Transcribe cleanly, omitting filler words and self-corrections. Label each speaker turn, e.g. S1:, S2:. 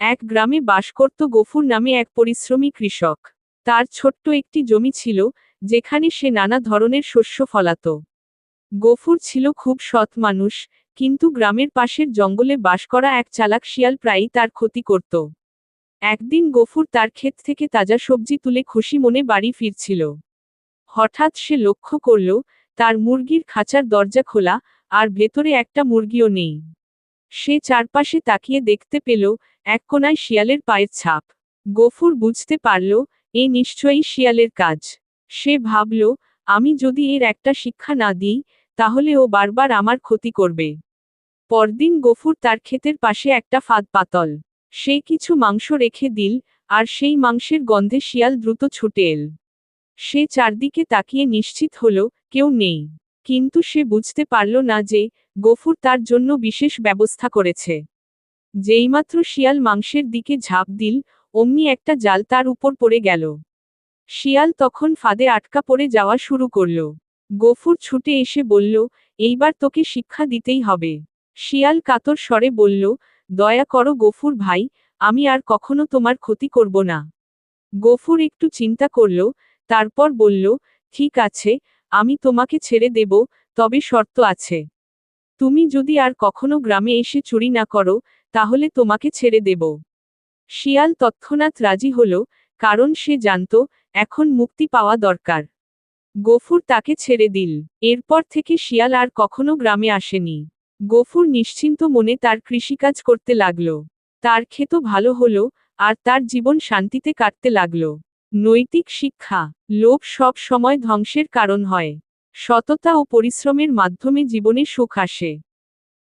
S1: এক গ্রামে বাস করত গফুর নামে এক পরিশ্রমী কৃষক। তার ছোট্ট একটি জমি ছিল, যেখানে সে নানা ধরনের শস্য ফলাত। গফুর ছিল খুব সৎ মানুষ, কিন্তু গ্রামের পাশের জঙ্গলে বাস করা এক চালাক শিয়াল প্রায়ই তার ক্ষতি করত। একদিন গফুর তার ক্ষেত থেকে তাজা সবজি তুলে খুশি মনে বাড়ি ফিরছিল। হঠাৎ সে লক্ষ্য করল, তার মুরগির খাঁচার দরজা খোলা, আর ভেতরে একটা মুরগিও নেই। সে চারপাশে তাকিয়ে দেখতে পেল, এক কোণায় শিয়ালের পায়ের ছাপ। গফুর বুঝতে পারল, এ নিশ্চয়ই শিয়ালের কাজ। সে ভাবল, আমি যদি এর একটা শিক্ষা না দিই, তাহলে ও বারবার আমার ক্ষতি করবে। পরদিন গফুর তার ক্ষেতের পাশে একটা ফাঁদ পাতল। সে কিছু মাংস রেখে দিল, আর সেই মাংসের গন্ধে শিয়াল দ্রুত ছুটে এল। সে চারদিকে তাকিয়ে নিশ্চিত হল, কেউ নেই। কিন্তু সে বুঝতে পারল না যে, গফুর তার জন্য বিশেষ ব্যবস্থা করেছে। যেইমাত্র শিয়াল মাংসের দিকে ঝাঁপ দিল, অমনি একটা জাল তার উপর পড়ে গেল। শিয়াল তখন ফাঁদে আটকা পড়ে যাওয়া শুরু করল। গফুর ছুটে এসে বলল, এইবার তোকে শিক্ষা দিতেই হবে। শিয়াল কাতর স্বরে বলল, দয়া করো গফুর ভাই, আমি আর কখনো তোমার ক্ষতি করব না। গফুর একটু চিন্তা করল, তারপর বলল, ঠিক আছে, আমি তোমাকে ছেড়ে দেব, তবে শর্ত আছে। তুমি যদি আর কখনো গ্রামে এসে চুরি না করো, তাহলে তোমাকে ছেড়ে দেব। শিয়াল তৎক্ষণাৎ রাজি হল, কারণ সে জানত, এখন মুক্তি পাওয়া দরকার। গফুর তাকে ছেড়ে দিল। এরপর থেকে শিয়াল আর কখনো গ্রামে আসেনি। গফুর নিশ্চিন্ত মনে তার কৃষিকাজ করতে লাগল। তার ক্ষেতও ভালো হলো, আর তার জীবন শান্তিতে কাটতে লাগল। নৈতিক শিক্ষা: লোভ সব সময় ধ্বংসের কারণ হয়। সততা ও পরিশ্রমের মাধ্যমে জীবনে সুখ আসে।